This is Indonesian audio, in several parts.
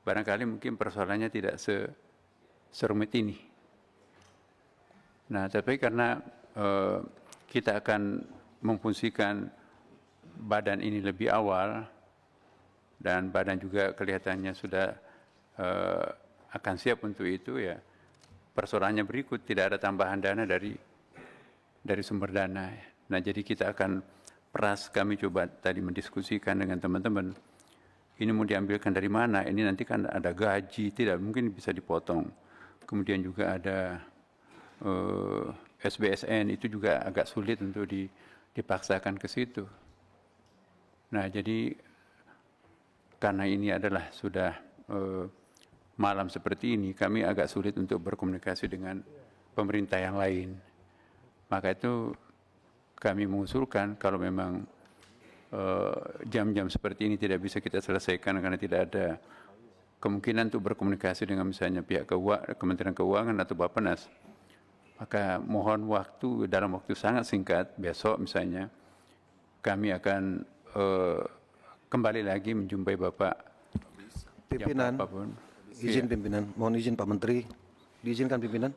barangkali mungkin persoalannya tidak serumit ini. Nah, tapi karena kita akan memfungsikan badan ini lebih awal, dan badan juga kelihatannya sudah akan siap untuk itu, ya persoalannya berikut, tidak ada tambahan dana dari sumber dana. Nah, jadi kita akan peras, kami coba tadi mendiskusikan dengan teman-teman, ini mau diambilkan dari mana, ini nanti kan ada gaji, tidak mungkin bisa dipotong. Kemudian juga ada SBSN, itu juga agak sulit untuk dipaksakan ke situ. Nah, jadi karena ini adalah sudah malam seperti ini, kami agak sulit untuk berkomunikasi dengan pemerintah yang lain. Maka itu kami mengusulkan kalau memang jam-jam seperti ini tidak bisa kita selesaikan karena tidak ada kemungkinan untuk berkomunikasi dengan misalnya pihak Kementerian Keuangan atau Bappenas, maka mohon waktu, dalam waktu sangat singkat, besok misalnya, kami akan kembali lagi menjumpai Bapak pimpinan. Izin pimpinan, mohon izin Pak Menteri, diizinkan pimpinan.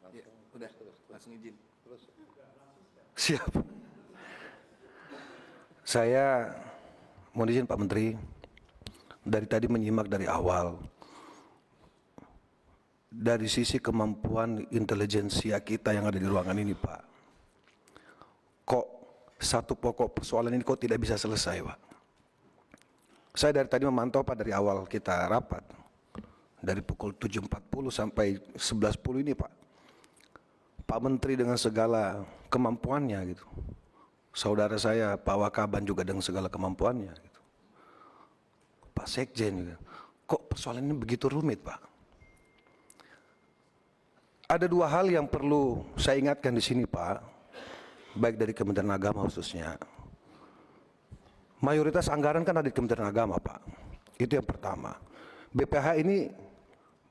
Ya, udah, langsung izin. Siap. Saya mohon izin Pak Menteri, dari tadi menyimak dari awal, dari sisi kemampuan intelijensia kita yang ada di ruangan ini Pak, kok satu pokok persoalan ini kok tidak bisa selesai Pak. Saya dari tadi memantau Pak, dari awal kita rapat, dari pukul 7.40 sampai 11.10 ini Pak, Pak Menteri dengan segala kemampuannya gitu, saudara saya Pak Wakaban juga dengan segala kemampuannya gitu, Pak Sekjen juga, kok persoalan ini begitu rumit Pak. Ada dua hal yang perlu saya ingatkan di sini Pak, baik dari Kementerian Agama khususnya. Mayoritas anggaran kan ada di Kementerian Agama Pak, itu yang pertama. BPH ini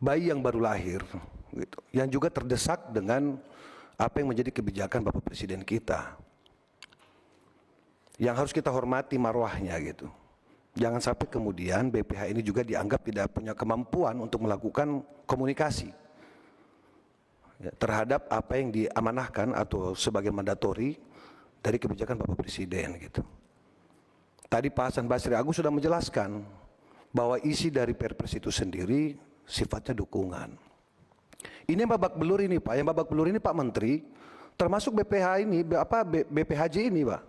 bayi yang baru lahir gitu, yang juga terdesak dengan apa yang menjadi kebijakan Bapak Presiden kita, yang harus kita hormati marwahnya gitu. Jangan sampai kemudian BPH ini juga dianggap tidak punya kemampuan untuk melakukan komunikasi ya, terhadap apa yang diamanahkan atau sebagai mandatori dari kebijakan Bapak Presiden gitu. Tadi Pak Hasan Basri Agung sudah menjelaskan bahwa isi dari Perpres itu sendiri sifatnya dukungan. Ini yang babak belur ini Pak, yang babak belur ini Pak Menteri, termasuk BPH ini, BPHJ ini Pak.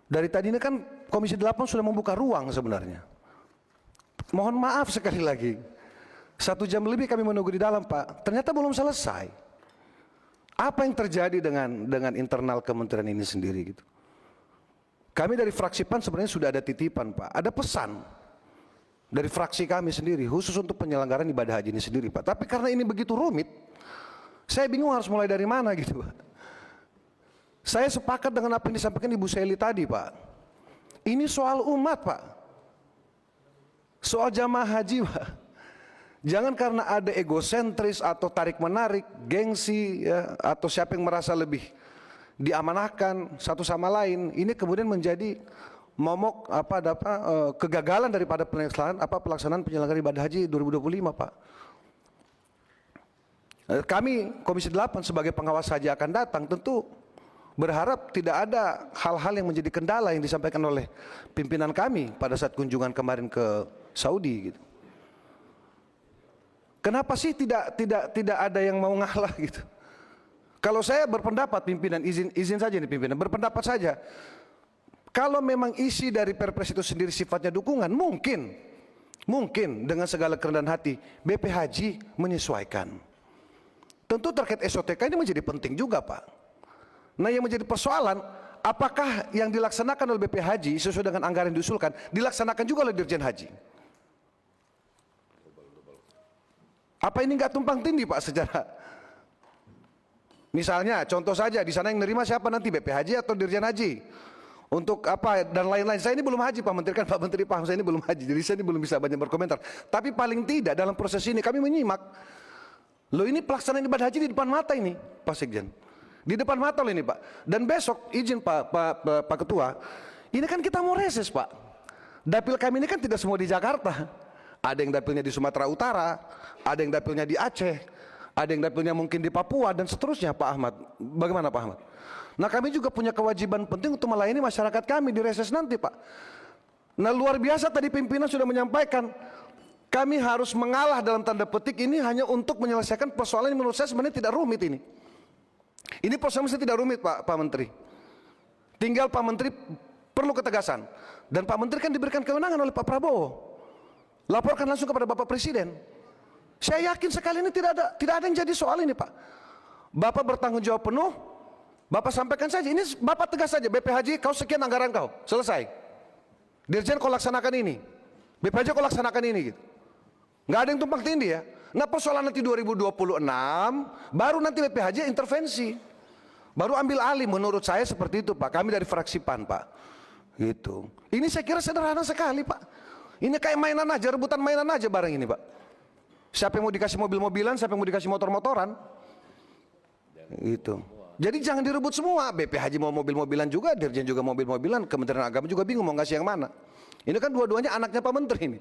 Dari tadi ini kan Komisi 8 sudah membuka ruang sebenarnya. Mohon maaf sekali lagi, 1 jam lebih kami menunggu di dalam Pak, ternyata belum selesai. Apa yang terjadi dengan internal kementerian ini sendiri gitu. Kami dari fraksi PAN sebenarnya sudah ada titipan Pak, ada pesan dari fraksi kami sendiri khusus untuk penyelenggaraan ibadah haji ini sendiri Pak. Tapi karena ini begitu rumit, saya bingung harus mulai dari mana gitu Pak. Saya sepakat dengan apa yang disampaikan Ibu Seli tadi Pak. Ini soal umat Pak, soal jamaah haji Pak. Jangan karena ada egosentris atau tarik menarik, gengsi ya, atau siapa yang merasa lebih diamanahkan satu sama lain, ini kemudian menjadi momok kegagalan daripada pelaksanaan penyelenggaraan ibadah haji 2025 Pak. Kami Komisi 8 sebagai pengawas haji akan datang tentu berharap tidak ada hal-hal yang menjadi kendala yang disampaikan oleh pimpinan kami pada saat kunjungan kemarin ke Saudi gitu. Kenapa sih tidak ada yang mau ngalah gitu? Kalau saya berpendapat pimpinan, izin saja nih pimpinan, berpendapat saja. Kalau memang isi dari Perpres itu sendiri sifatnya dukungan, mungkin dengan segala kerendahan hati BPHJ menyesuaikan. Tentu terkait SOTK ini menjadi penting juga Pak. Nah yang menjadi persoalan, apakah yang dilaksanakan oleh BPHJ sesuai dengan anggaran yang diusulkan, dilaksanakan juga oleh Dirjen Haji? Apa ini nggak tumpang tindih Pak secara? Misalnya, contoh saja, di sana yang menerima siapa nanti, BPHJ atau Dirjen Haji? Untuk apa, dan lain-lain. Saya ini belum haji Pak Menteri, kan Pak Menteri paham saya ini belum haji, jadi saya ini belum bisa banyak berkomentar. Tapi paling tidak dalam proses ini kami menyimak, loh ini pelaksanaan ibadah haji di depan mata ini, Pak Sekjen. Di depan mata loh ini Pak. Dan besok, izin Pak Ketua, ini kan kita mau reses Pak. Dapil kami ini kan tidak semua di Jakarta. Ada yang dapilnya di Sumatera Utara, ada yang dapilnya di Aceh, ada yang dapilnya mungkin di Papua dan seterusnya, Pak Ahmad. Bagaimana Pak Ahmad? Nah, kami juga punya kewajiban penting untuk melayani masyarakat kami di reses nanti, Pak. Nah, luar biasa tadi pimpinan sudah menyampaikan, kami harus mengalah dalam tanda petik ini hanya untuk menyelesaikan persoalan yang menurut saya sebenarnya tidak rumit ini. Ini persoalan tidak rumit, Pak Menteri. Tinggal Pak Menteri perlu ketegasan. Dan Pak Menteri kan diberikan kewenangan oleh Pak Prabowo. Laporkan langsung kepada Bapak Presiden. Saya yakin sekali ini tidak ada yang jadi soal ini, Pak. Bapak bertanggung jawab penuh. Bapak sampaikan saja. Ini Bapak tegas saja. BPHJ kau sekian anggaran kau. Selesai. Dirjen kau laksanakan ini. BPHJ kau laksanakan ini gitu. Nggak ada yang tumpang tindih ya. Nah, persoalan nanti 2026 baru nanti BPHJ intervensi. Baru ambil alih, menurut saya seperti itu, Pak. Kami dari fraksi PAN, Pak. Gitu. Ini saya kira sederhana sekali, Pak. Ini kayak mainan aja, rebutan mainan aja barang ini, Pak. Siapa yang mau dikasih mobil-mobilan, siapa yang mau dikasih motor-motoran. Gitu. Jadi jangan direbut semua. BPHJ mau mobil-mobilan juga, Dirjen juga mobil-mobilan, Kementerian Agama juga bingung mau ngasih yang mana. Ini kan dua-duanya anaknya Pak Menteri ini.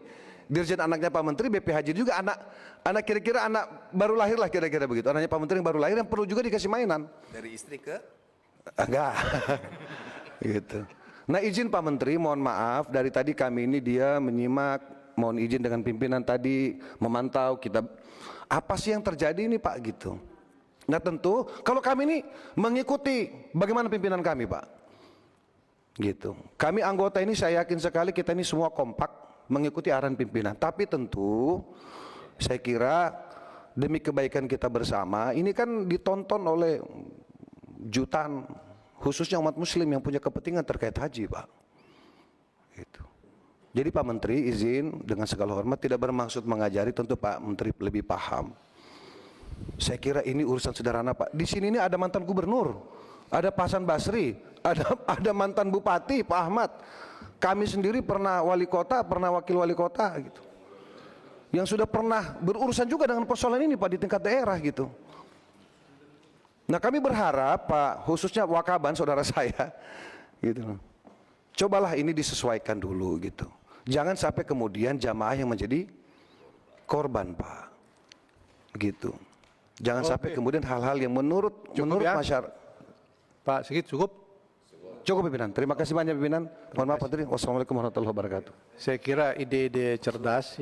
Dirjen anaknya Pak Menteri, BPHJ juga anak kira-kira anak baru lahir lah kira-kira begitu. Anaknya Pak Menteri yang baru lahir yang perlu juga dikasih mainan. Dari istri ke? Enggak. Gitu. Nah, izin Pak Menteri, mohon maaf dari tadi kami ini dia menyimak, mohon izin dengan pimpinan tadi memantau kita apa sih yang terjadi ini Pak gitu. Nah, tentu kalau kami ini mengikuti bagaimana pimpinan kami, Pak. Gitu. Kami anggota ini saya yakin sekali kita ini semua kompak mengikuti arahan pimpinan. Tapi tentu saya kira demi kebaikan kita bersama, ini kan ditonton oleh jutaan khususnya umat muslim yang punya kepentingan terkait haji, Pak. Gitu. Jadi Pak Menteri izin dengan segala hormat tidak bermaksud mengajari, tentu Pak Menteri lebih paham. Saya kira ini urusan sederhana, Pak. Di sini ini ada mantan gubernur, ada Pak Hasan Basri, ada mantan bupati Pak Ahmad. Kami sendiri pernah wali kota, pernah wakil wali kota gitu. Yang sudah pernah berurusan juga dengan persoalan ini Pak di tingkat daerah gitu. Nah, kami berharap Pak, khususnya Wakaban saudara saya gitu. Cobalah ini disesuaikan dulu gitu. Jangan sampai kemudian jamaah yang menjadi korban, Pak. Gitu. Jangan sampai kemudian hal-hal yang menurut ya? masyarakat. Pak Sigit cukup? Cukup pimpinan. Terima kasih banyak pimpinan. Mohon maaf Pak Menteri. Wassalamualaikum warahmatullahi wabarakatuh. Saya kira ide-ide cerdas yang